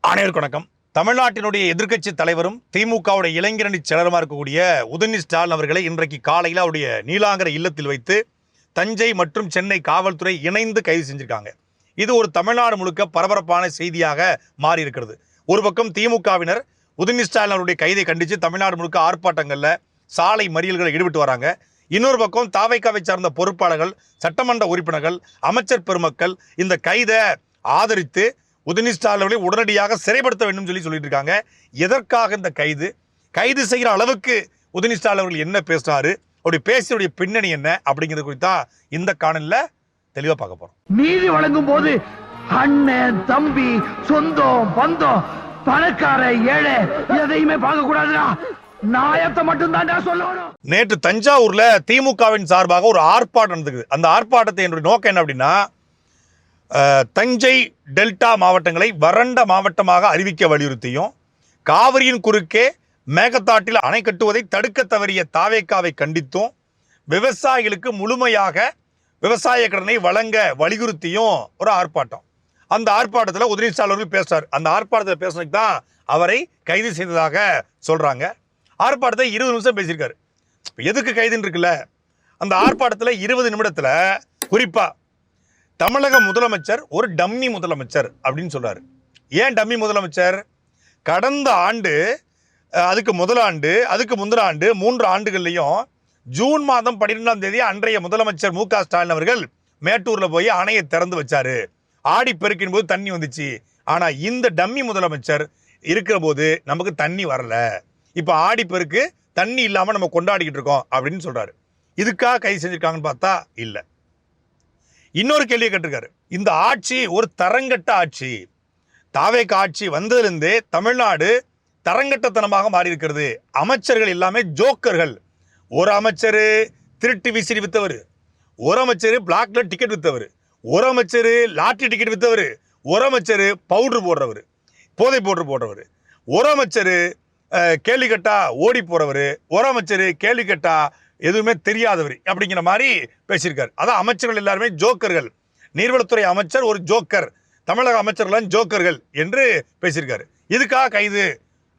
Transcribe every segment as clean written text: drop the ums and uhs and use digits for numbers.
அனைவருக்கும் வணக்கம். தமிழ்நாட்டினுடைய எதிர்க்கட்சி தலைவரும் திமுகவுடைய இளைஞரணி செயலருமா இருக்கக்கூடிய உதயநிதி ஸ்டாலின் அவர்களை இன்றைக்கு காலையில் அவருடைய நீலாங்கரை இல்லத்தில் வைத்து தஞ்சை மற்றும் சென்னை காவல்துறை இணைந்து கைது செஞ்சிருக்காங்க. இது ஒரு தமிழ்நாடு முழுக்க பரபரப்பான செய்தியாக மாறி இருக்கிறது. ஒரு பக்கம் திமுகவினர் உதயநிதி ஸ்டாலின் அவருடைய கைதை கண்டித்து தமிழ்நாடு முழுக்க ஆர்ப்பாட்டங்களில் சாலை மறியல்களை ஈடுபட்டு வராங்க. இன்னொரு பக்கம் தாவைக்காவை சார்ந்த பொறுப்பாளர்கள், சட்டமன்ற உறுப்பினர்கள், அமைச்சர் பெருமக்கள் இந்த கைதை ஆதரித்து உதயநிதி ஸ்டாலின் அவர்களை உடனடியாக சிறைப்படுத்த வேண்டும் சொல்லிட்டு இருக்காங்க. எதற்காக இந்த கைது செய்கிற அளவுக்கு உதயநிதி ஸ்டாலின் அவர்கள் என்ன பேசுறாரு, அவருடைய பேசியுடைய பின்னணி என்ன அப்படிங்கிறது குறித்தா இந்த காணொளியில தெளிவா பார்க்க போறோம். நீதி வழங்கும் போது அண்ணன், தம்பி, சொந்தம், பந்தம், பணக்கார, ஏழை எதையுமே பார்க்க கூடாதுடா. நாயத்தை மட்டும் தான் சொல்லணும். நேற்று தஞ்சாவூர்ல திமுகவின் சார்பாக ஒரு ஆர்ப்பாட்டம் நடந்தது. அந்த ஆர்ப்பாட்டத்தை என்னுடைய நோக்கம் என்ன அப்படின்னா, தஞ்சை டெல்டா மாவட்டங்களை வறண்ட மாவட்டமாக அறிவிக்க வலியுறுத்தியும், காவிரியின் குறுக்கே மேகதாட்டில் அணை கட்டுவதை தடுக்க தவறிய தாவேக்காவை கண்டித்தும், விவசாயிகளுக்கு முழுமையாக விவசாய கடனை வழங்க வலியுறுத்தியும் ஒரு ஆர்ப்பாட்டம். அந்த ஆர்ப்பாட்டத்தில் உதயநிதி ஸ்டாலின் அவர்கள் பேசுறார். அந்த ஆர்ப்பாட்டத்தில் பேசுனதுக்கு தான் அவரை கைது செய்ததாக சொல்றாங்க. ஆர்ப்பாட்டத்தை 20 நிமிஷம் பேசியிருக்காரு. எதுக்கு கைதுன்னு இருக்குல்ல, அந்த ஆர்ப்பாட்டத்தில் 20 நிமிடத்தில் குறிப்பா தமிழக முதலமைச்சர் ஒரு டம்மி முதலமைச்சர் அப்படின்னு சொல்றாரு. ஏன் டம்மி முதலமைச்சர்? கடந்த ஆண்டு, அதுக்கு முதலாண்டு, அதுக்கு முந்தின ஆண்டு, 3 ஆண்டுகள்லையும் ஜூன் மாதம் 12ஆம் தேதி அன்றைய முதலமைச்சர் மு.க. ஸ்டாலின் அவர்கள் மேட்டூர்ல போய் அணையை திறந்து வச்சாரு. ஆடி பெருக்கின் போது தண்ணி வந்துச்சு. ஆனா இந்த டம்மி முதலமைச்சர் இருக்கிற போது நமக்கு தண்ணி வரல. இப்ப ஆடி பெருக்கு தண்ணி இல்லாம நம்ம கொண்டாடிக்கிட்டு இருக்கோம் அப்படின்னு சொல்றாரு. இதுக்காக கைது செஞ்சிருக்காங்கன்னு பார்த்தா இல்ல. இன்னொரு கேள்வியை கேட்டிருக்காரு. இந்த ஆட்சி ஒரு தரங்கட்ட ஆட்சி. தாவேக ஆட்சி வந்ததிலிருந்தே தமிழ்நாடு தரங்கட்டத்தனமாக மாறி இருக்கிறது. அமைச்சர்கள் எல்லாமே ஜோக்கர்கள். ஒரு அமைச்சர் திருட்டு விசிறி வித்தவர், ஒரு அமைச்சர் பிளாக்ல டிக்கெட் வித்தவர், ஒரு அமைச்சர் லாட்டரி டிக்கெட் வித்தவர், ஒரு அமைச்சர் பவுடர் போடுறவர், போதை பவுடர் போடுறவர், ஒரு அமைச்சர் கேள்வி கேட்டா ஓடி போறவர், ஒரு அமைச்சர் கேள்வி கேட்டா எதுவுமே தெரியாதவர் அப்படிங்கிற மாதிரி பேசியிருக்காரு. அதான் அமைச்சர்கள் எல்லாருமே ஜோக்கர்கள். நீர்வளத்துறை அமைச்சர் ஒரு ஜோக்கர், தமிழக அமைச்சர்கள் ஜோக்கர்கள் என்று பேசியிருக்காரு. இதுக்காக கைது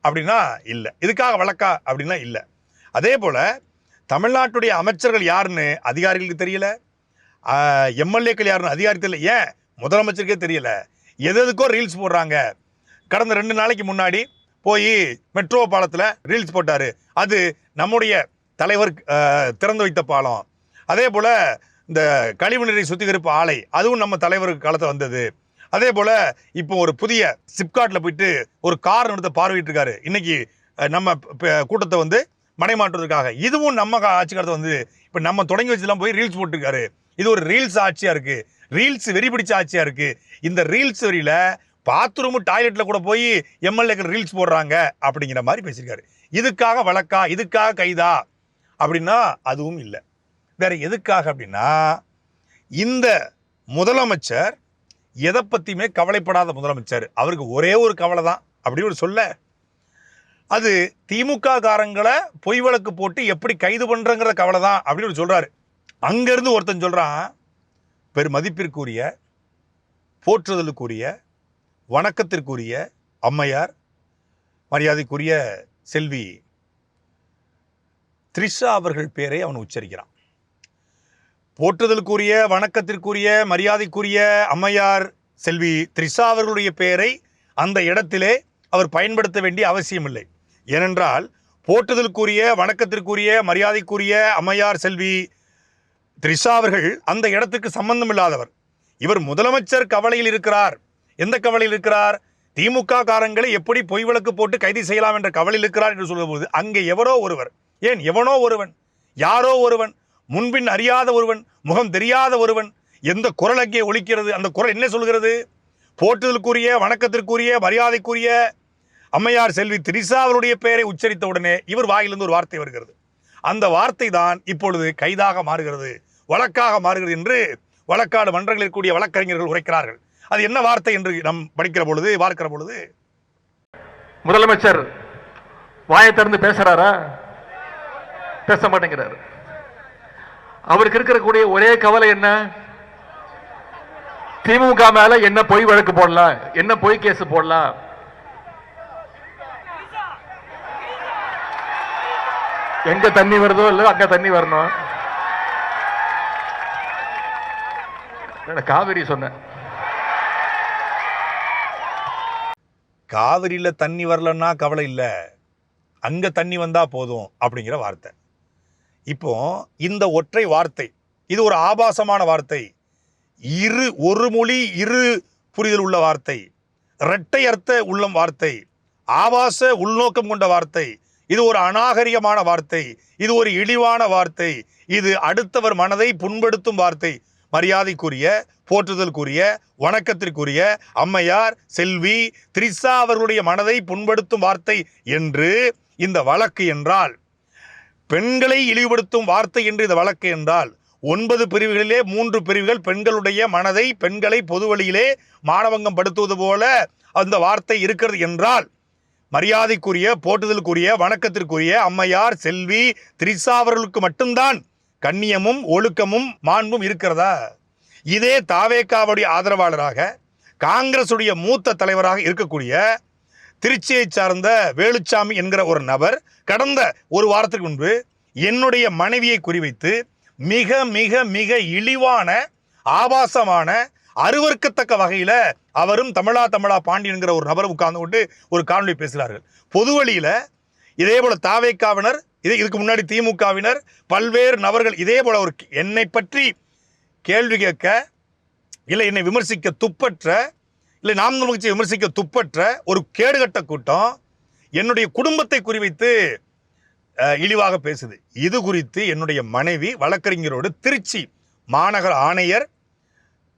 அப்படின்னா இல்லை, இதுக்காக வழக்கா அப்படின்னா இல்லை. அதே போல தமிழ்நாட்டுடைய அமைச்சர்கள் யாருன்னு அதிகாரிகளுக்கு தெரியல, எம்எல்ஏக்கள் யாருன்னு அதிகாரி தெரியல, ஏன் முதலமைச்சருக்கே தெரியல. எதுக்கோ ரீல்ஸ் போடுறாங்க. கடந்த 2 நாளைக்கு முன்னாடி போய் மெட்ரோ பாலத்தில் ரீல்ஸ் போட்டாரு. அது நம்முடைய தலைவர் திறந்து வைத்த பாலம். அதே போல இந்த கழிவுநீரை சுத்திகரிப்பு ஆலை, அதுவும் நம்ம தலைவருக்கு காலத்தில் வந்தது. அதே போல இப்போ ஒரு புதிய சிப்காட்ல போயிட்டு ஒரு கார் நடத்த பார்வையிட்டு இருக்காரு. இன்னைக்கு நம்ம கூட்டத்தை வந்து மனைமாற்றுவதற்காக. இதுவும் நம்ம ஆட்சி காலத்தை வந்து இப்போ நம்ம தொடங்கி வச்சுலாம் போய் ரீல்ஸ் போட்டுருக்காரு. இது ஒரு ரீல்ஸ் ஆட்சியா இருக்கு, ரீல்ஸ் வெறி பிடிச்ச ஆட்சியா இருக்கு. இந்த ரீல்ஸ் வெறியில பாத்ரூம் டாய்லெட்ல கூட போய் எம்எல்ஏக்கள் ரீல்ஸ் போடுறாங்க அப்படிங்கிற மாதிரி பேசியிருக்காரு. இதுக்காக வழக்கா, இதுக்காக கைதா அப்படின்னா அதுவும் இல்லை. வேற எதுக்காக அப்படின்னா, இந்த முதலமைச்சர் எதை பத்தியுமே கவலைப்படாத முதலமைச்சர். அவருக்கு ஒரே ஒரு கவலை தான் அப்படின்னு ஒரு சொல்ல, அது திமுக காரங்களை பொய் வழக்கு போட்டு எப்படி கைது பண்றங்கிற கவலை தான் அப்படின்னு சொல்றாரு. அங்கிருந்து ஒருத்தன் சொல்றான், பெருமதிப்பிற்குரிய, போற்றுதலுக்குரிய, வணக்கத்திற்குரிய அம்மையார், மரியாதைக்குரிய செல்வி த்ரிஷா அவர்கள் பேரை அவன் உச்சரிக்கிறான். போற்றுதலுக்குரிய, வணக்கத்திற்குரிய, மரியாதைக்குரிய அம்மையார் செல்வி த்ரிஷா அவர்களுடைய பெயரை அந்த இடத்திலே அவர் பயன்படுத்த வேண்டிய அவசியம் இல்லை. ஏனென்றால் போற்றுதலுக்குரிய, வணக்கத்திற்குரிய, மரியாதைக்குரிய அம்மையார் செல்வி த்ரிஷா அவர்கள் அந்த இடத்துக்கு சம்பந்தம் இல்லாதவர். இவர் முதலமைச்சர் கவலையில் இருக்கிறார். எந்த கவலையில் இருக்கிறார்? திமுக காரங்களை எப்படி பொய் வழக்கு போட்டு கைது செய்யலாம் என்ற கவலையில் இருக்கிறார் என்று சொல்லும்போது, அங்கே எவரோ ஒருவர், ஏன் எவனோ ஒருவன், யாரோ ஒருவன், முன்பின் அறியாத ஒருவன், முகம் தெரியாத ஒருவன், எந்த குரல் அங்கே ஒலிக்கிறது? அந்த குரல் என்ன சொல்கிறது? போற்றுதலுக்குரிய, வணக்கத்திற்குரிய, மரியாதைக்குரிய அம்மையார் செல்வி த்ரிஷா அவருடைய பெயரை உச்சரித்த உடனே இவர் வாயிலிருந்து ஒரு வார்த்தை வருகிறது. அந்த வார்த்தை தான் இப்பொழுது கைதாக மாறுகிறது, வழக்காக மாறுகிறது என்று வழக்காடு மன்றங்களில் இருக்கக்கூடிய வழக்கறிஞர்கள் உரைக்கிறார்கள். அது என்ன வார்த்தை என்று நாம் படிக்கிற பொழுது, பார்க்கிற பொழுது, முதலமைச்சர் வாயை திறந்து பேசுறாரா? பேச மாட்டேங்கிறார். அவருக்கு இருக்கக்கூடிய ஒரே கவலை என்ன? திமுக மேல என்ன பொய் வழக்கு போடலாம், என்ன பொய் கேஸ் போடலாம், எங்க தண்ணி வருதோ இல்ல அங்க தண்ணி வரணும். காவிரி சொன்ன காவிரியில தண்ணி வரலன்னா கவலை இல்லை, அங்க தண்ணி வந்தா போதும் அப்படிங்கிற வார்த்தை. இப்போ இந்த ஒற்றை வார்த்தை இது ஒரு ஆபாசமான வார்த்தை, ஒரு மொழி இரு புரிதல் உள்ள வார்த்தை, இரட்டை அர்த்த உள்ளம் வார்த்தை, ஆபாச உள்நோக்கம் கொண்ட வார்த்தை, இது ஒரு அநாகரிகமான வார்த்தை, இது ஒரு இழிவான வார்த்தை, இது அடுத்தவர் மனதை புண்படுத்தும் வார்த்தை. மரியாதைக்குரிய, போற்றுதலுக்குரிய, வணக்கத்திற்குரிய அம்மையார் செல்வி திரிசா அவர்களுடைய மனதை புண்படுத்தும் வார்த்தை என்று இந்த வழக்கு என்றால், பெண்களை இழிவுபடுத்தும் வார்த்தை என்று இந்த வழக்கு என்றால், 9 பிரிவுகளிலே 3 பிரிவுகள் பெண்களுடைய மனதை, பெண்களை பொது வழியிலே மானவங்கம் படுத்துவது போல அந்த வார்த்தை இருக்கிறது என்றால், மரியாதைக்குரிய, போற்றுதலுக்குரிய, வணக்கத்திற்குரிய அம்மையார் செல்வி திரிசா அவர்களுக்கு மட்டும்தான் கண்ணியமும் ஒழுக்கமும் மாண்பும் இருக்கிறதா? இதே தாவேகாவுடைய ஆதரவாளராக, காங்கிரசுடைய மூத்த தலைவராக இருக்கக்கூடிய திருச்சியை சார்ந்த வேலுச்சாமி என்கிற ஒரு நபர் கடந்த ஒரு வாரத்திற்கு முன்பு என்னுடைய மனைவியை குறிவைத்து மிக மிக மிக இழிவான, ஆபாசமான, அருவருக்கத்தக்க வகையில அவரும் தமிழா பாண்டியன் என்கிற ஒரு நபர் உட்கார்ந்து கொண்டு ஒரு காணொலி பேசுகிறார்கள். பொது வழியில இதே போல தாவேகாவினர், இதுக்கு முன்னாடி திமுகவினர், பல்வேறு நபர்கள் இதே போல ஒரு என்னை பற்றி கேள்வி கேட்க, இல்லை என்னை விமர்சிக்க துப்பற்ற, இல்லை நாம் தமிழ் விமர்சிக்க துப்பற்ற ஒரு கேடுகட்ட கூட்டம் என்னுடைய குடும்பத்தை குறிவைத்து இழிவாக பேசுது. இது குறித்து என்னுடைய மனைவி வழக்கறிஞரோடு திருச்சி மாநகர ஆணையர்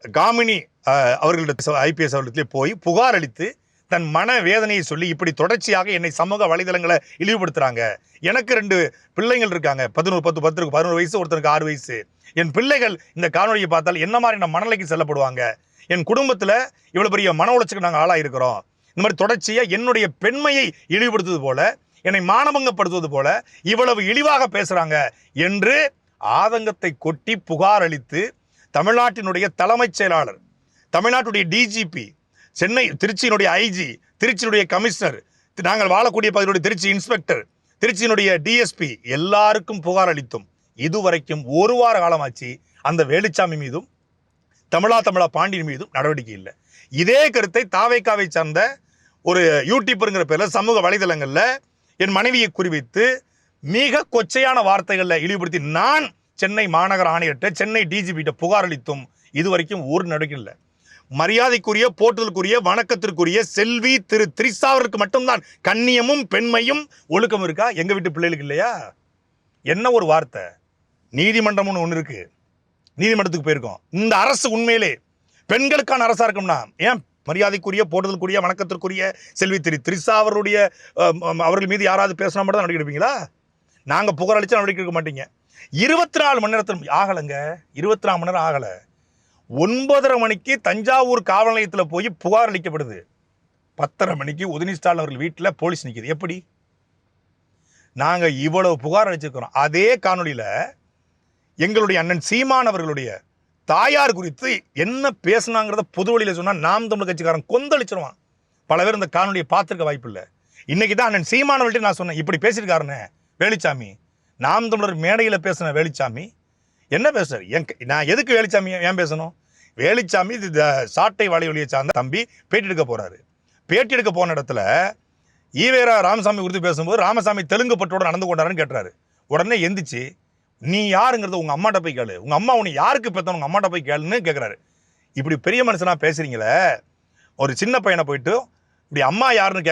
காமினி அவர்களிடம் IPS அவர்களிடத்திலே போய் புகார் அளித்து தன் மன வேதனையை சொல்லி, இப்படி தொடர்ச்சியாக என்னை சமூக வலைதளங்களை இழிவுபடுத்துறாங்க, எனக்கு 2 பிள்ளைகள் இருக்காங்க, 11 வயசு, ஒருத்தருக்கு 6 வயசு, என் பிள்ளைகள் இந்த காணொலியை பார்த்தால் என்ன மாதிரி நான் மனநிலைக்கு செல்லப்படுவாங்க, என் குடும்பத்தில் இவ்வளவு பெரிய மன உளைச்சலுக்கு நாங்கள் ஆளாயிருக்கிறோம், இந்த மாதிரி தொடர்ச்சியாக என்னுடைய பெண்மையை இழிவுபடுத்துவது போல, என்னை மானபங்கப்படுத்துவது போல இவ்வளவு இழிவாக பேசுறாங்க என்று ஆதங்கத்தை கொட்டி புகார் அளித்து தமிழ்நாட்டினுடைய தலைமைச் செயலாளர், தமிழ்நாட்டுடைய DGP, திருச்சியினுடைய IG, திருச்சியினுடைய கமிஷனர், நாங்கள் வாழக்கூடிய பகுதியுடைய திருச்சி இன்ஸ்பெக்டர், திருச்சியினுடைய DSP எல்லாருக்கும் புகார் அளித்தும் இதுவரைக்கும் 1 வார காலமாச்சு அந்த வேலுச்சாமி மீதும் தமிழா பாண்டியன் மீதும் நடவடிக்கை இல்லை. இதே கருத்தை தாவேகாவை சார்ந்த ஒரு யூடியூபருங்கிற பேரில் சமூக வலைதளங்களில் என் மனைவியை குறிவித்து மிக கொச்சையான வார்த்தைகளில் இழிவுபடுத்தி நான் சென்னை மாநகர ஆணையர்கிட்ட, சென்னை DGP புகார் அளித்தும் இதுவரைக்கும் ஒரு நடவடிக்கை இல்லை. மரியாதைக்குரிய, போற்றுதலுக்குரிய, வணக்கத்திற்குரிய செல்வி திரிசாவிற்கு மட்டும்தான் கண்ணியமும் பெண்மையும் ஒழுக்கம் இருக்கா? எங்க வீட்டு பிள்ளைகளுக்கு இல்லையா? என்ன ஒரு வார்த்தை! நீதிமன்றம்னு ஒன்று இருக்கு, நீதிமன்றத்துக்கு போயிருக்கோம். இந்த அரசு உண்மையிலே பெண்களுக்கான அரசா இருக்கும்னா ஏன் மரியாதைக்குரிய, போற்றுதலுக்குரிய, வணக்கத்திற்குரிய செல்வி திரிசா அவர்கள் மீது யாராவது பேசினா மட்டும் தான் நடவடிக்கை எடுப்பீங்களா? நாங்கள் புகார் அளிச்சா நடவடிக்கை எடுக்க மாட்டீங்க. 24 மணி நேரத்தில் ஆகலைங்க, 24 மணி நேரம் ஆகலை. 9:30 மணிக்கு தஞ்சாவூர் காவல் நிலையத்தில் போய் புகார் அளிக்கப்படுது. 10:30 மணிக்கு உதயநிதி ஸ்டாலின் அவர்கள் வீட்டில் போலீஸ் நிற்கிது. எப்படி? நாங்கள் இவ்வளவு புகார் அளிச்சிருக்கிறோம். அதே காணொலியில் எங்களுடைய அண்ணன் சீமான் அவர்களுடைய தாயார் குறித்து என்ன பேசினாங்கிறத பொது வழியில் சொன்னால் நாம் தமிழ் கட்சிக்காரன் கொந்தளிச்சிருவான். பல பேர் இந்த காணொலியை பார்த்துருக்க வாய்ப்பு இல்லை. இன்னைக்கு தான் அண்ணன் சீமான் அவர்கள்ட்ட நான் சொன்னேன், இப்படி பேசியிருக்காருன்னு வேலுச்சாமி, நாம் தமிழர் மேடையில் பேசின வேலுச்சாமி என்ன பேசுறாரு? நான் எதுக்கு வேலுச்சாமி ஏன் பேசணும்? வேலுச்சாமி சாட்டை வலையொலியை சார்ந்த தம்பி பேட்டி எடுக்க போறாரு. பேட்டி எடுக்க போன இடத்துல ஈவேரா ராமசாமி குறித்து பேசும்போது ராமசாமி தெலுங்கு பற்றோடு நடந்து கொண்டாருன்னு கேட்டுறாரு. உடனே எந்திரிச்சு, நீ யாருங்கிறத உங்க அம்மாட்ட போய் கேளு, உங்க அம்மா உன்னை யாருக்கு பெத்தணும் உங்க அம்மாட்ட போய் கேளுன்னு கேட்கிறாரு. இப்படி பெரிய மனுஷனா பேசுறீங்களே, ஒரு சின்ன பையனை போயிட்டு இப்படி அம்மா யாருன்னு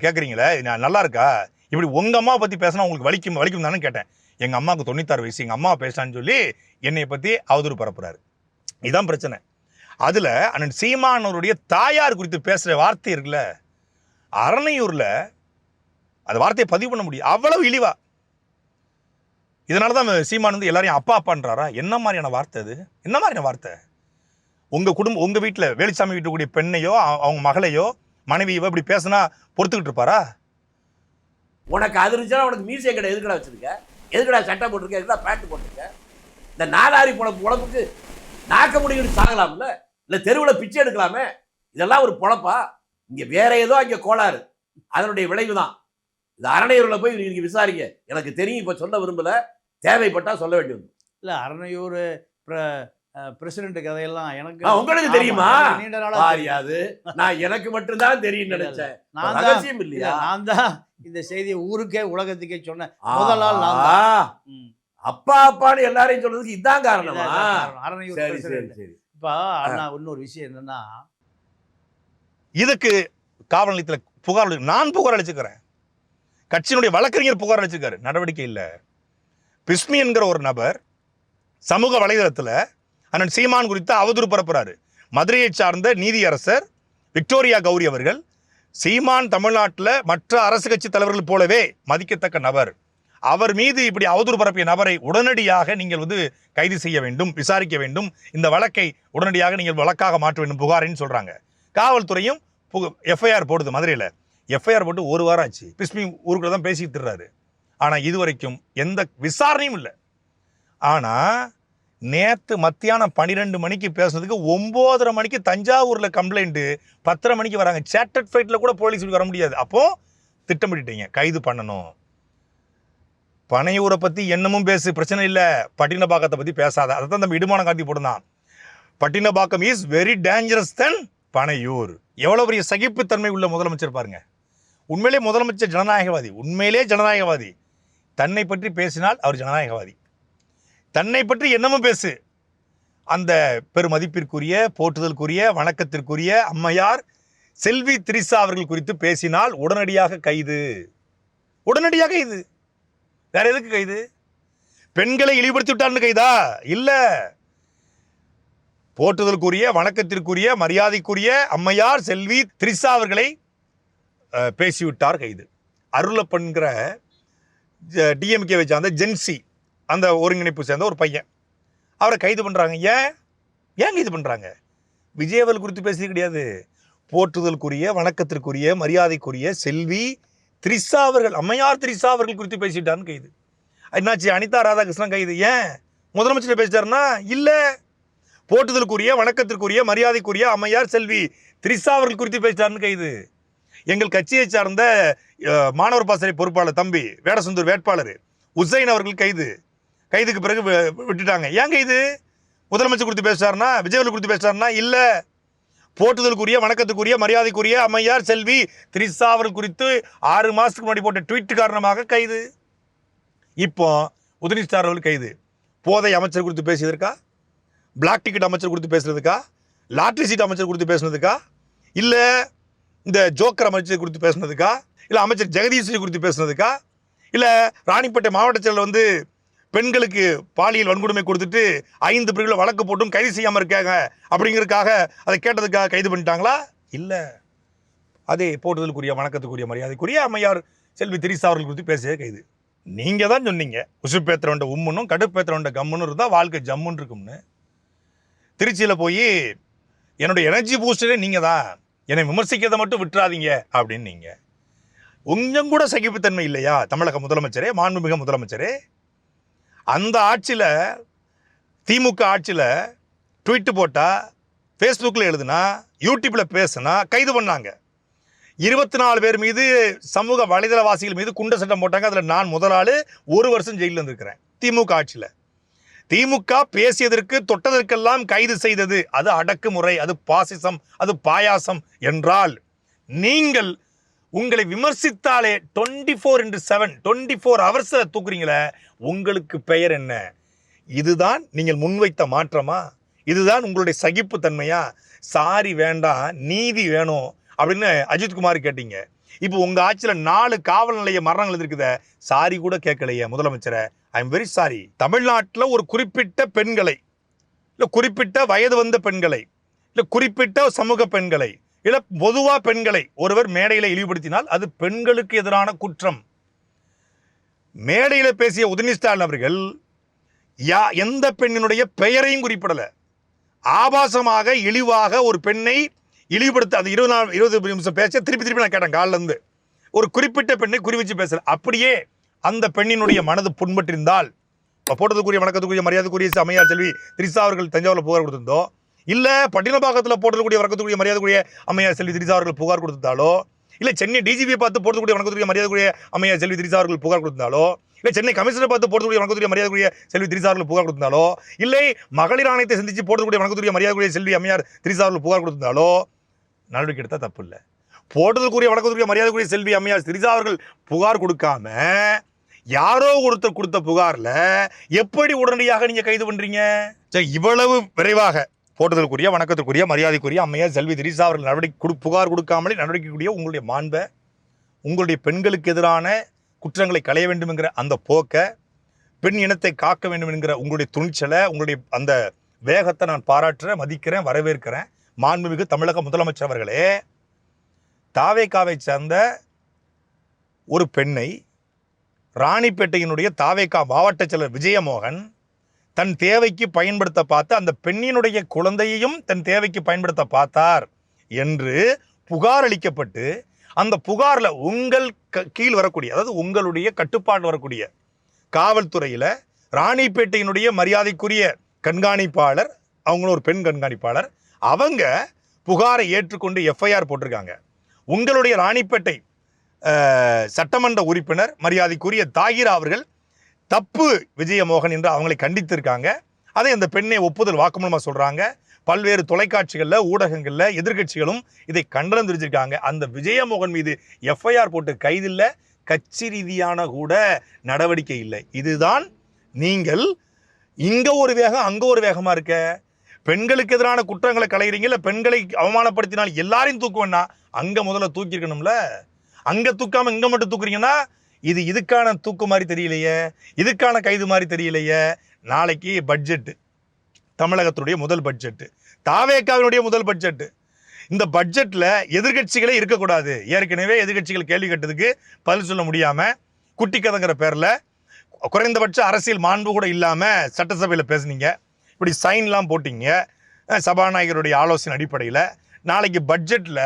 கேட்குறீங்களே, நல்லா இருக்கா? இப்படி உங்க அம்மாவை பத்தி பேசினா உங்களுக்கு வலிக்கும் தானே கேட்டேன். எங்க அம்மாவுக்கு 96 வயசு, எங்க அம்மா பேசினான்னு சொல்லி என்னை பத்தி அவதூறு பரப்புறாரு. இதுதான் பிரச்சனை. அதுல அண்ணன் சீமானவருடைய தாயார் குறித்து பேசுற வார்த்தை இருக்குல்ல, அரணையூர்ல அந்த வார்த்தையை பதிவு பண்ண முடியும், அவ்வளவு இழிவா. இதனாலதான் சீமான் எல்லாரையும் அப்பா அப்பான்றாரா? என்ன மாதிரியான வார்த்தை அது? என்ன மாதிரியான வார்த்தை? உங்க குடும்பம், உங்க வீட்டுல வேலுச்சாமி வீட்டுக்கூடிய பெண்ணையோ அவங்க மகளையோ மனைவியோ இப்படி பேசினா பொறுத்துக்கிட்டு இருப்பாரா? உனக்கு அது இருந்துச்சுன்னா உனக்கு மியூசியம் கடை எதுக்கடா வச்சிருக்க? எதுக்கடா சட்டை போட்டிருக்க? எதுக்கடா பேண்ட் போட்டிருக்க? இந்த நாலாரி பொழப்புக்கு நாக்க முடிவு சாகலாம்ல, இல்லை தெருவில் பிச்சை எடுக்கலாமே. இதெல்லாம் ஒரு பொழப்பா? இங்கே வேற ஏதோ அங்கே கோளாறு, அதனுடைய விளைவு தான். இது அறநையூரில் போய் நீங்க விசாரிங்க. எனக்கு தெரியும், இப்ப சொல்ல விரும்பல, தேவைப்பட்டா சொல்ல வேண்டியது. இல்ல அறநையூர் பிரசிடென்ட் கதையெல்லாம் எனக்கு உங்களுக்கு தெரியுமா? நீண்ட நாளா பாரியாது, நான் எனக்கு மட்டும்தான் தெரியும் நினைச்சேன். ரகசியம் இல்லையா? நான் தான் இந்த செய்தியை ஊருக்கே உலகத்துக்கே சொன்னேன். முதல் நாள் நான் தான். அப்பா அப்பான்னு எல்லாரையும் சொல்றதுக்கு இதான் காரணமா? அறநையூர் சரி சரி பிரசிடென்ட். சரி. இப்ப அண்ணா இன்னொரு விஷயம் என்னன்னா, இதுக்கு காவல் நிலையத்தில் புகார் நான் புகார் அளிச்சுக்கிறேன், கட்சியினுடைய வழக்கறிஞர் புகார் அளிச்சிருக்காரு, நடவடிக்கை இல்லை. பிஸ்மி என்கிற ஒரு நபர் சமூக வலைதளத்தில் அண்ணன் சீமான் குறித்து அவதூறு பரப்புறாரு. மதுரையை சார்ந்த நீதியரசர் விக்டோரியா கௌரி அவர்கள் சீமான் தமிழ்நாட்டில் மற்ற அரசு கட்சி தலைவர்கள் போலவே மதிக்கத்தக்க நபர், அவர் மீது இப்படி அவதூறு பரப்பிய நபரை உடனடியாக நீங்கள் கைது செய்ய வேண்டும், விசாரிக்க வேண்டும், இந்த வழக்கை உடனடியாக நீங்கள் வழக்காக மாற்ற வேண்டும் புகாரின்னு சொல்றாங்க. காவல்துறையும் எஃப்ஐஆர் போடுது. மதுரையில் எஃப்ஐஆர் போட்டு ஒரு வாரம் ஆச்சு. பிஸ்மி ஊருக்குள்ள தான் பேசிட்டு இருக்காரு. ஆனால் இதுவரைக்கும் எந்த விசாரணையும் இல்லை. ஆனால் நேற்று மத்தியானம் 12 மணிக்கு பேசுனதுக்கு 9:30 மணிக்கு தஞ்சாவூரில் கம்ப்ளைண்ட்டு, 10:30 மணிக்கு வராங்க. சேட்டட் ஃபைட்டில் கூட போலீஸ் வர முடியாது. அப்போது திட்டமிட்டீங்க கைது பண்ணணும். பனையூரை பற்றி என்னமும் பேசு, பிரச்சனை இல்லை, பட்டினப்பாக்கத்தை பற்றி பேசாத. அதை தான் நம்ம இடுமான காட்டி போடுந்தான். பட்டினப்பாக்கம் இஸ் வெரி டேஞ்சரஸ் தென் பனையூர். எவ்வளோ பெரிய சகிப்புத்தன்மை உள்ள முதலமைச்சர் பாருங்க. உண்மையிலே முதலமைச்சர் ஜனநாயகவாதி, உண்மையிலே ஜனநாயகவாதி. தன்னை பற்றி பேசினால் அவர் ஜனநாயகவாதி. தன்னை பற்றி என்னமும் பேசு. அந்த பெருமதிப்பிற்குரிய, போற்றுதலுக்குரிய, வணக்கத்திற்குரிய அம்மையார் செல்வி திரிசா அவர்கள் குறித்து பேசினால் உடனடியாக கைது. உடனடியாக கைது. வேற எதுக்கு கைது? பெண்களை இழிவுபடுத்தி விட்டார்னு கைதா? இல்ல, போற்றுதலுக்குரிய, வணக்கத்திற்குரிய, மரியாதைக்குரிய அம்மையார் செல்வி திரிசா அவர்களை பேசிவிட்டார், கைது. அருளப்பன்கிற டிஎம்கேவை சார்ந்த ஜென்சி, அந்த ஒருங்கிணைப்பு சேர்ந்த ஒரு பையன், அவரை கைது பண்ணுறாங்க. ஏன் கைது பண்ணுறாங்க? விஜய் அவர்கள் குறித்து பேசியது கிடையாது. போற்றுதலுக்குரிய, வணக்கத்திற்குரிய, மரியாதைக்குரிய செல்வி திரிசா அவர்கள், அம்மையார் திரிசா அவர்கள் குறித்து பேசிட்டான்னு கைது. என்னாச்சு? அனிதா ராதாகிருஷ்ணன் கைது. ஏன்? முதலமைச்சர் பேசிட்டாருன்னா? இல்லை, போற்றுதலுக்குரிய, வணக்கத்திற்குரிய, மரியாதைக்குரிய அம்மையார் செல்வி திரிசா அவர்கள் குறித்து பேசிட்டாருன்னு கைது. எங்கள் கட்சியை சார்ந்த மாணவர் பாசறை பொறுப்பாளர் தம்பி வேடசுந்தூர் வேட்பாளர் உசைன் அவர்கள் கைது. கைதுக்கு பிறகு விட்டுட்டாங்க. ஏன் கைது? முதலமைச்சர் குறித்து பேசுறாருன்னா, விஜய் அவர்கள் குறித்து பேசுறாருன்னா? இல்லை, போற்றுதலுக்குரிய, வணக்கத்துக்குரிய, மரியாதைக்குரிய அம்மையார் செல்வி திரிசா அவர்கள் குறித்து 6 மாதத்துக்கு முன்னாடி போட்ட ட்வீட் காரணமாக கைது. இப்போ உதயநிதி ஸ்டாலின் அவர்கள் கைது. போதை அமைச்சர் குறித்து பேசியதற்கா? பிளாக் டிக்கெட் அமைச்சர் குறித்து பேசுறதுக்கா? லாட்ரி சீட் அமைச்சர் குறித்து பேசுனதுக்கா? இல்லை இந்த ஜோக்கர் அமைச்சர் குறித்து பேசுனதுக்கா? இல்லை அமைச்சர் ஜெகதீஸ்வரி குறித்து பேசுனதுக்கா? இல்லை ராணிப்பேட்டை மாவட்ட செயலர் பெண்களுக்கு பாலியல் வன்கொடுமை கொடுத்துட்டு 5 பிரிவில் வழக்கு போட்டும் கைது செய்யாமல் இருக்காங்க அப்படிங்கிறதுக்காக அதை கேட்டதுக்காக கைது பண்ணிட்டாங்களா? இல்லை, அதே போட்டுதலுக்குரிய, வணக்கத்துக்குரிய, மரியாதைக்குரிய அம்மையார் செல்வி திரிசா அவர்கள் குறித்து பேசிய கைது. நீங்கள் தான் சொன்னீங்க உசுப்பேத்திரவண்ட உம்முன்னும் கடுப்பேத்திரவண்ட கம்முன்னு இருந்தால் வாழ்க்கை ஜம்முன்னு இருக்கும்னு. திருச்சியில் போய் என்னுடைய எனர்ஜி பூஸ்டரே நீங்கள் தான், என்னை விமர்சிக்கிறதை மட்டும் விட்டுறாதீங்க அப்படின்னு நீங்கள். கொஞ்சம் கூட சகிப்புத்தன்மை இல்லையா தமிழக முதலமைச்சரே, மாண்புமிகு முதலமைச்சரே? அந்த ஆட்சியில், திமுக ஆட்சியில் ட்வீட்டு போட்டால், ஃபேஸ்புக்கில் எழுதுனா, யூடியூப்பில் பேசுனா கைது பண்ணாங்க. 24 பேர் மீது, சமூக வலைதளவாசிகள் மீது குண்ட சட்டம் போட்டாங்க. அதில் நான் முதலாளு 1 வருஷம் ஜெயிலில் இருந்திருக்கிறேன் திமுக ஆட்சியில். திமுக பேசியதற்கு தொட்டதற்கெல்லாம் கைது செய்தது. அது அடக்குமுறை, அது பாசிசம், அது பாயாசம் என்றால், நீங்கள் உங்களை விமர்சித்தாலே 24/7 24 ஹவர்ஸ் தூக்குறீங்களே, உங்களுக்கு பெயர் என்ன? இதுதான் நீங்கள் முன்வைத்த மாற்றமா? இதுதான் உங்களுடைய சகிப்புத்தன்மையா? சாரி வேண்டாம், நீதி வேணும் அப்படின்னு அஜித்குமார் கேட்டீங்க. இப்போ உங்கள் ஆட்சியில் 4 காவல் நிலைய மரணங்கள் இருக்குத, சாரி கூட கேட்கலையே முதலமைச்சரை. I am very sorry. தமிழ்நாட்டில் ஒரு குறிப்பிட்ட பெண்களை, இல்லை குறிப்பிட்ட வயது வந்த பெண்களை, இல்லை குறிப்பிட்ட சமூக பெண்களை, இல்லை பொதுவாக பெண்களை ஒருவர் மேடையில் இழிவுபடுத்தினால் அது பெண்களுக்கு எதிரான குற்றம். மேடையில் பேசிய உதயநிதி ஸ்டாலின் அவர்கள் எந்த பெண்ணினுடைய பெயரையும் குறிப்பிடலை. ஆபாசமாக, இழிவாக ஒரு பெண்ணை இழிவுபடுத்த, அது 20 நிமிஷம் பேச திருப்பி நான் கேட்டேன் காலில் இருந்து. ஒரு குறிப்பிட்ட பெண்ணை குறிவிச்சு பேசல. அப்படியே அந்த பெண்ணினுடைய மனது புண்பட்டிருந்தால், போட்டதுக்குரிய, வணக்கத்துக்குரிய, மரியாதைக்குரிய அம்மையார் செல்வி திரிசா அவர்கள் தஞ்சாவூரில் புகார் கொடுத்திருந்தோ, இல்லை பட்டினப்பாக்கத்தில் போட்டதுக்குரிய, வணக்கத்துக்குரிய, மரியாதைக்குரிய அம்மையார் செல்வி திரிசா அவர்கள் புகார் கொடுத்தாலோ, இல்லை சென்னை டிஜிபியை பார்த்து போடக்கூடிய வணக்கத்துக்குரிய மரியாதைக்குரிய அம்மையார் செல்வி திரிசா அவர்கள் புகார் கொடுத்தாலோ, இல்லை சென்னை கமிஷனரை பார்த்து போடக்கூடிய வணக்கத்துக்குரிய மரியாதைக்குரிய செல்வி திரிசா அவர்கள் புகார் கொடுத்தாலோ, இல்லை மகளிர் ஆணையத்தை சந்தித்து போடக்கூடிய வணக்கத்துக்குரிய மரியாதைக்குரிய செல்வி அம்மையார் திரிசா அவர்கள் புகார் கொடுத்தாலோ நடவடிக்கை எடுத்தால் தப்பு இல்லை. போட்டதுக்குரிய வணக்கத்துக்குரிய மரியாதைக்குரிய செல்வி அம்மையார் திரிசா அவர்கள் புகார் கொடுக்காம யாரோ ஒருத்தர் கொடுத்த புகாரில் எப்படி உடனடியாக நீங்கள் கைது பண்ணுறீங்க? சரி, இவ்வளவு விரைவாக போட்டதற்குரிய வணக்கத்திற்குரிய மரியாதைக்குரிய அம்மையார் செல்வி திரிசா அவர்கள் நடவடிக்கை புகார் கொடுக்காமலே நடவடிக்கைக்கூடிய உங்களுடைய மாண்பை, உங்களுடைய பெண்களுக்கு எதிரான குற்றங்களை களைய வேண்டும் என்கிற அந்த போக்கை, பெண் இனத்தை காக்க வேண்டும் என்கிற உங்களுடைய துணிச்சலை, உங்களுடைய அந்த வேகத்தை நான் பாராட்டுறேன், மதிக்கிறேன், வரவேற்கிறேன். மாண்புமிகு தமிழக முதலமைச்சர் அவர்களே, தாவேகாவை சேர்ந்த ஒரு பெண்ணை ராணிப்பேட்டையினுடைய தாவேகா மாவட்ட செயலர் விஜயமோகன் தன் தேவைக்கு பயன்படுத்த பார்த்து அந்த பெண்ணினுடைய குழந்தையையும் தன் தேவைக்கு பயன்படுத்த பார்த்தார் என்று புகார் அளிக்கப்பட்டு, அந்த புகாரில் உங்கள் கீழ் வரக்கூடிய, அதாவது உங்களுடைய கட்டுப்பாடு வரக்கூடிய காவல்துறையில் ராணிப்பேட்டையினுடைய மரியாதைக்குரிய கண்காணிப்பாளர், அவங்களும் ஒரு பெண் கண்காணிப்பாளர், அவங்க புகாரை ஏற்றுக்கொண்டு எஃப்ஐஆர் போட்டிருக்காங்க. உங்களுடைய ராணிப்பேட்டை சட்டமன்ற உறுப்பினர் மரியாதைக்குரிய தாகிரா அவர்கள் தப்பு விஜயமோகன் என்று அவங்களை கண்டித்திருக்காங்க. அதை அந்த பெண்ணை ஒப்புதல் வாக்குமூலமாக சொல்கிறாங்க. பல்வேறு தொலைக்காட்சிகளில், ஊடகங்களில் எதிர்கட்சிகளும் இதை கண்டனம் தெரிவிச்சிருக்காங்க. அந்த விஜயமோகன் மீது எஃப்ஐஆர் போட்டு கைதில்லை, கட்சி ரீதியான கூட நடவடிக்கை இல்லை. இதுதான் நீங்கள் இங்கே ஒரு வேகம் அங்கே ஒரு வேகமாக இருக்க. பெண்களுக்கு எதிரான குற்றங்களை களைகிறீங்க, இல்லை பெண்களை அவமானப்படுத்தினால் எல்லாரையும் தூக்குவேன்னா அங்கே முதல்ல தூக்கியிருக்கணும்ல. அங்கே தூக்காமல் இங்கே மட்டும் தூக்குறீங்கன்னா இது இதுக்கான தூக்கு மாதிரி தெரியலையே, இதுக்கான கைது மாதிரி தெரியலையே. நாளைக்கு பட்ஜெட்டு, தமிழகத்தினுடைய முதல் பட்ஜெட்டு, தாவேகாவினுடைய முதல் பட்ஜெட்டு. இந்த பட்ஜெட்டில் எதிர்கட்சிகளே இருக்கக்கூடாது. ஏற்கனவே எதிர்கட்சிகள் கேள்வி கேட்டதுக்கு பதில் சொல்ல முடியாமல் குட்டி கதைங்கிற பேரில் குறைந்தபட்ச அரசியல் மாண்பு கூட இல்லாமல் சட்டசபையில் பேசுனீங்க. இப்படி சைன்லாம் போட்டிங்க சபாநாயகருடைய ஆலோசனை அடிப்படையில். நாளைக்கு பட்ஜெட்டில்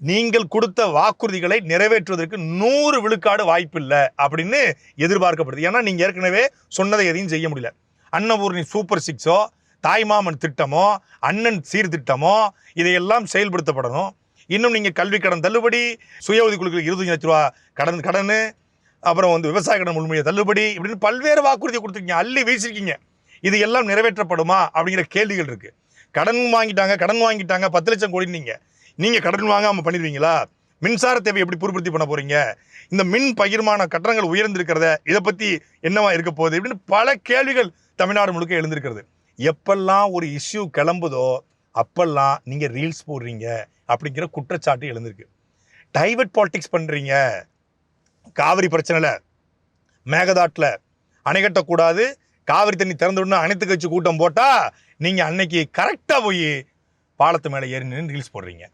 நீங்கள் கொடுத்த வாக்குறுதிகளை நிறைவேற்றுவதற்கு 100 விழுக்காடு வாய்ப்பில்லை அப்படின்னு எதிர்பார்க்கப்படுது. ஏன்னா நீங்கள் ஏற்கனவே சொன்னதை எதையும் செய்ய முடியல. அன்னபூர்ணி சூப்பர் 6ஓ, தாய்மாமன் திட்டமோ, அண்ணன் சீர்திட்டமோ இதையெல்லாம் செயல்படுத்தப்படணும். இன்னும் நீங்கள் கல்வி கடன் தள்ளுபடி, சுய உதவிக்குழுக்களுக்கு 25 லட்ச ரூபா கடன், அப்புறம் விவசாய கடன் முழுமையை தள்ளுபடி, இப்படின்னு பல்வேறு வாக்குறுதியை கொடுத்துருக்கீங்க, அள்ளி வீசிருக்கீங்க. இது எல்லாம் நிறைவேற்றப்படுமா அப்படிங்கிற கேள்விகள் இருக்குது. கடன் வாங்கிட்டாங்க 10 லட்சம் கோடி நீங்கள் கடன் வாங்காமல் பண்ணிடுவீங்களா? மின்சார தேவை எப்படி பூர்த்தி பண்ண போகிறீங்க? இந்த மின் பகிர்மான கட்டணங்கள் உயர்ந்திருக்கிறத இதை பற்றி என்னவா இருக்க போகுது இப்படின்னு பல கேள்விகள் தமிழ்நாடு முழுக்க எழுந்திருக்கிறது. எப்பெல்லாம் ஒரு இஷ்யூ கிளம்புதோ அப்பெல்லாம் நீங்கள் ரீல்ஸ் போடுறீங்க அப்படிங்கிற குற்றச்சாட்டு எழுந்திருக்கு. டைவர்ட் பாலிடிக்ஸ் பண்ணுறீங்க. காவிரி பிரச்சனையில் மேகதாட்டில் அணை கட்டக்கூடாது, காவிரி தண்ணி திறந்து விடணும், அனைத்து கட்சி கூட்டம் போட்டால் நீங்கள் அன்னைக்கு கரெக்டாக போய் பாலத்து மேலே ஏறி நின்று ரீல்ஸ் போடுறீங்க.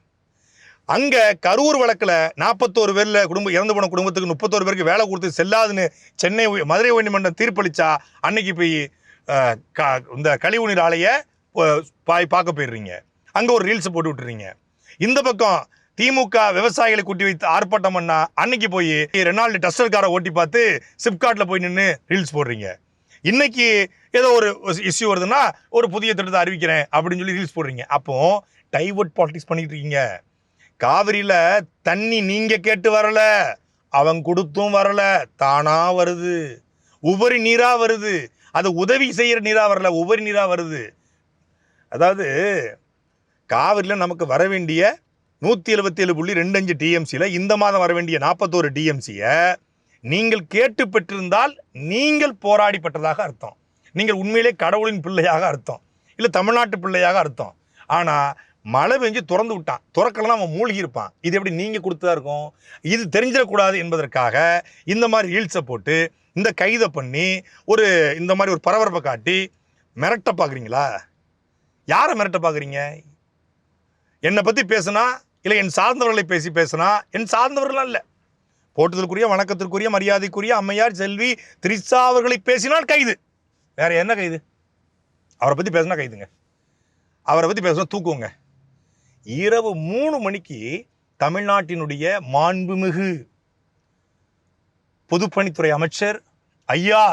அங்கே கரூர் வழக்கில் 41 பேரில் இறந்து போன குடும்பத்துக்கு 31 பேருக்கு வேலை கொடுத்து செல்லாதுன்னு மதுரை உயர்நீதிமன்றம் தீர்ப்பளித்தா அன்னைக்கு போய் இந்த கழிவுநீர் ஆலையை பார்க்க போயிடுறீங்க. அங்கே ஒரு ரீல்ஸை போட்டு விட்டுறீங்க. இந்த பக்கம் திமுக விவசாயிகளை கூட்டி வைத்து ஆர்ப்பாட்டம் பண்ணா அன்னைக்கு போய் ரெனால்டு டஸ்டர் காரை ஓட்டி பார்த்து சிப்காட்டில் போய் நின்று ரீல்ஸ் போடுறீங்க. இன்னைக்கு ஏதோ ஒரு இஷ்யூ வருதுன்னா ஒரு புதிய திட்டத்தை அறிவிக்கிறேன் அப்படின்னு சொல்லி ரீல்ஸ் போடுறீங்க. அப்போ டைவர்ட் பாலிடிக்ஸ் பண்ணிட்டு இருக்கீங்க. காவிரியில் தண்ணி நீங்கள் கேட்டு வரல, அவங்க கொடுத்தும் வரல, தானா வருது. உபரி நீராக வருது. அது உதவி செய்கிற நீராக வரல, உபரி நீராக வருது. அதாவது காவிரியில் நமக்கு வர வேண்டிய 177.25 டிஎம்சியில் இந்த மாதம் வர வேண்டிய 41 டிஎம்சியை நீங்கள் கேட்டு பெற்றிருந்தால் நீங்கள் போராடி பெற்றதாக அர்த்தம். நீங்கள் உண்மையிலே கடவுளின் பிள்ளையாக அர்த்தம், இல்லை தமிழ்நாட்டு பிள்ளையாக அர்த்தம். ஆனால் மழை பெஞ்சு திறந்து விட்டான், திறக்கலாம் அவன் மூழ்கி இருப்பான். இது எப்படி நீங்கள் கொடுத்ததா இருக்கும்? இது தெரிஞ்சிடக்கூடாது என்பதற்காக இந்த மாதிரி ரீல்ஸை போட்டு இந்த கைதை பண்ணி இந்த மாதிரி ஒரு பரபரப்பை காட்டி மிரட்ட பார்க்குறீங்களா? யாரை மிரட்ட பார்க்குறீங்க? என்னை பற்றி பேசுனா, இல்லை என் சார்ந்தவர்களை பேசினா, என் சார்ந்தவர்களாம் இல்லை, போட்டதற்குரிய வணக்கத்திற்குரிய மரியாதைக்குரிய அம்மையார் செல்வி திரிசா அவர்களை பேசினால் கைது. வேற என்ன கைது? அவரை பற்றி பேசினா கைதுங்க, அவரை பற்றி பேசினா தூக்குங்க. இரவு 3 மணிக்கு தமிழ்நாட்டினுடைய மாண்புமிகு பொதுப்பணித்துறை அமைச்சர் ஐயா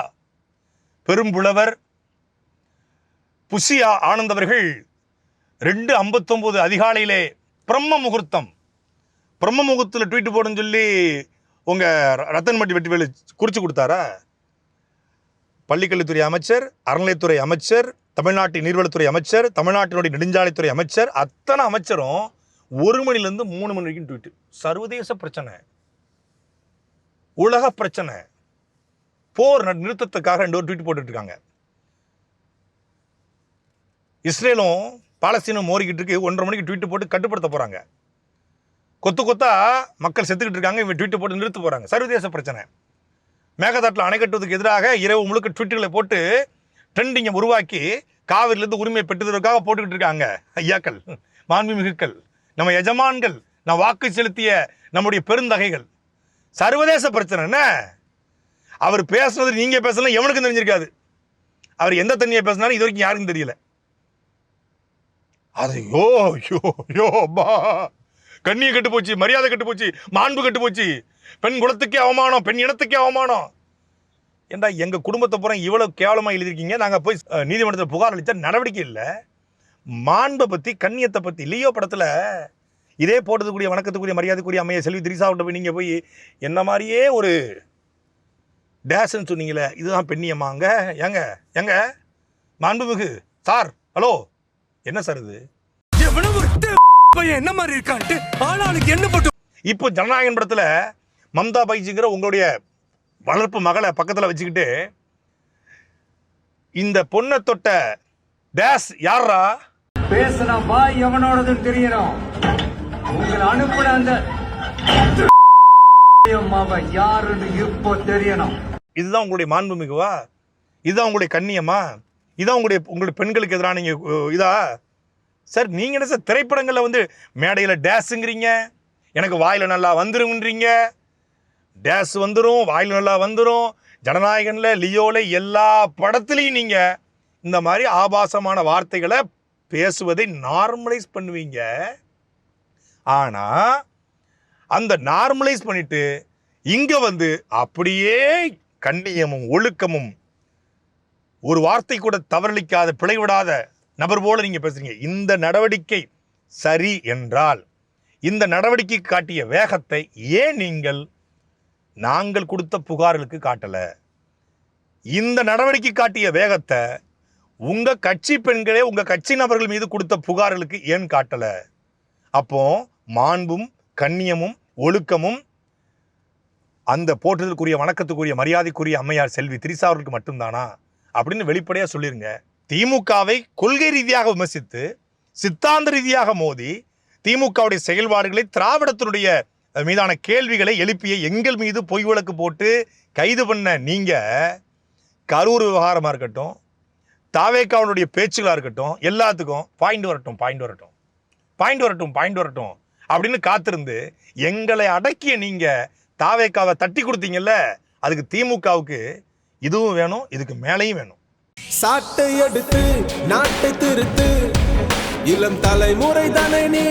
பெரும்புலவர் புசி ஆனந்த் அவர்கள் 2:59 அதிகாலையிலே பிரம்ம முகூர்த்தம் பிரம்ம முகூர்த்தத்தில் ட்வீட் போடுன்னு சொல்லி உங்கள் ரத்தன்மட்டி வெற்றிவேலு குறித்து கொடுத்தாரா? பள்ளிக்கல்வித்துறை அமைச்சர், அறநிலையத்துறை அமைச்சர், தமிழ்நாட்டின் நீர்வளத்துறை அமைச்சர், தமிழ்நாட்டினுடைய நெடுஞ்சாலைத்துறை அமைச்சர், அத்தனை அமைச்சரும் 1 மணிலேருந்து 3 மணி வரைக்கும் ட்வீட். சர்வதேச பிரச்சனை, உலக பிரச்சனை, போர் நிறுத்தத்துக்காக 2 ட்வீட் போட்டுட்டு இருக்காங்க. இஸ்ரேலும் பாலஸ்தீனும் மோரிக்கிட்டு இருக்கு. 1:30 மணிக்கு ட்வீட் போட்டு கட்டுப்படுத்த போறாங்க. கொத்து கொத்தா மக்கள் செத்துக்கிட்டு இருக்காங்க. இவங்க ட்வீட் போட்டு நிறுத்த போறாங்க. சர்வதேச பிரச்சனை. மேகதாட்டில் அணை கட்டுவதற்கு எதிராக இரவு முழுக்க ட்வீட்டுகளை போட்டு ட்ரெண்டிங்கை உருவாக்கி காவிரிலிருந்து உரிமையை பெற்றதற்காக போட்டுக்கிட்டு இருக்காங்க ஐயாக்கள், மாண்புமிகுக்கள், நம்ம எஜமான்கள், நம்ம வாக்கு செலுத்திய நம்முடைய பெருந்தகைகள். சர்வதேச பிரச்சனை என்ன? அவர் பேசுனது நீங்க பேசலாம், எவனுக்கும் தெரிஞ்சிருக்காது. அவர் எந்த தண்ணியை பேசினாலும் இது வரைக்கும் யாருக்கும் தெரியல. அது கண்ணியை கட்டு போச்சு, மரியாதை கட்டு போச்சு, மாண்பு கட்டு போச்சு, பெண் குலத்துக்கே அவமானம், பெண் இனத்துக்கே அவமானம். ஏண்டா எங்க குடும்பத்தை பூரா இவ்வளவு கேவலமா எழுதிருக்கீங்க, நாங்க போய் நீதிமன்றத்தில் புகார் அளித்த நடவடிக்கை இல்லை. மாண்பை பத்தி, கண்ணியத்தை பத்தி லியோ படத்துல இதே போட்டதுக்குரிய வணக்கத்துக்குரிய மரியாதைக்குரிய அம்மையை செல்வி திரிசாவிட்ட போய் நீங்க போய் என்ன மாதிரியே ஒரு டேஸ்ன்னு சொன்னீங்களே, இதுதான் பெண்ணியமாங்க. ஏங்க ஏங்க மாண்புமிகு சார், ஹலோ, என்ன சார் இது? என்ன மாதிரி இருக்கான்ட்டு ஆளாளுக்கு என்ன போட்டு. இப்போ ஜனநாயகன் படத்துல மம்தா பைஜிங்கிற உங்களுடைய வளர்ப்பு மகளை பக்கத்துல வச்சுக்கிட்டு இந்த பொண்ணை தொட்ட டேஸ் யாரா பேசுனா வாய் எவனோடதுன்னு தெரியணும். உங்களை அனுப்புன அந்த யாருன்னு இப்போ தெரியணும். இதுதான் உங்களுடைய மாண்புமிகுவா? இதுதான் உங்களுடைய கண்ணியமா? இதான் உங்களுடைய பெண்களுக்கு எதிரான நீங்க இதா சார்? நீங்க என்ன சார் திரைப்படங்கள்ல வந்து மேடையில டேஸுங்கிறீங்க, எனக்கு வாயில நல்லா வந்துரும்ன்றீங்க. டேஸ் வந்துடும், வாயில நல்லா வந்துடும். ஜனநாயகன்ல, லியோல, எல்லா படத்துலையும் நீங்க இந்த மாதிரி ஆபாசமான வார்த்தைகளை பேசுவதை நார்மலைஸ் பண்ணுவீங்க. ஆனா அந்த நார்மலைஸ் பண்ணிட்டு இங்க வந்து அப்படியே கண்ணியமும் ஒழுக்கமும் ஒரு வார்த்தை கூட தவறளிக்காத, பிழைவிடாத நபர் போல நீங்க பேசுறீங்க. இந்த நடவடிக்கை சரி என்றால் இந்த நடவடிக்கை காட்டிய வேகத்தை ஏன் நீங்கள் நாங்கள் கொடுத்த புகார்களுக்கு காட்டல? இந்த நடவடிக்கை காட்டிய வேகத்தை உங்க கட்சி பெண்களே உங்க கட்சி நபர்கள் மீது கொடுத்த புகார்களுக்கு ஏன் காட்டல? அப்போ மாண்பும் கண்ணியமும் ஒழுக்கமும் அந்த போற்றுதலுக்குரிய வணக்கத்துக்குரிய மரியாதைக்குரிய அம்மையார் செல்வி திரிசா அவர்களுக்கு மட்டும்தானா அப்படின்னு வெளிப்படையா சொல்லிருங்க. திமுகவை கொள்கை ரீதியாக விமர்சித்து சித்தாந்த ரீதியாக மோதி திமுகவுடைய செயல்பாடுகளை, திராவிடத்தினுடைய மீதான கேள்விகளை எழுப்பிய எங்கள் மீது பொய் வழக்கு போட்டு கைது பண்ண நீங்க கரூர் விவகாரமா இருக்கட்டும், தாவேக்காவுடைய பேச்சுகளா இருக்கட்டும், எல்லாத்துக்கும் பாயிண்ட் வரட்டும் அப்படின்னு காத்திருந்து எங்களை அடக்கிய நீங்க தாவேக்காவை தட்டி கொடுத்தீங்கல்ல, அதுக்கு திமுகவுக்கு இதுவும் வேணும், இதுக்கு மேலையும் வேணும். சாட்டை எடுத்து நாட்டை திருத்து, இளம் தலைமுறை தானே நீ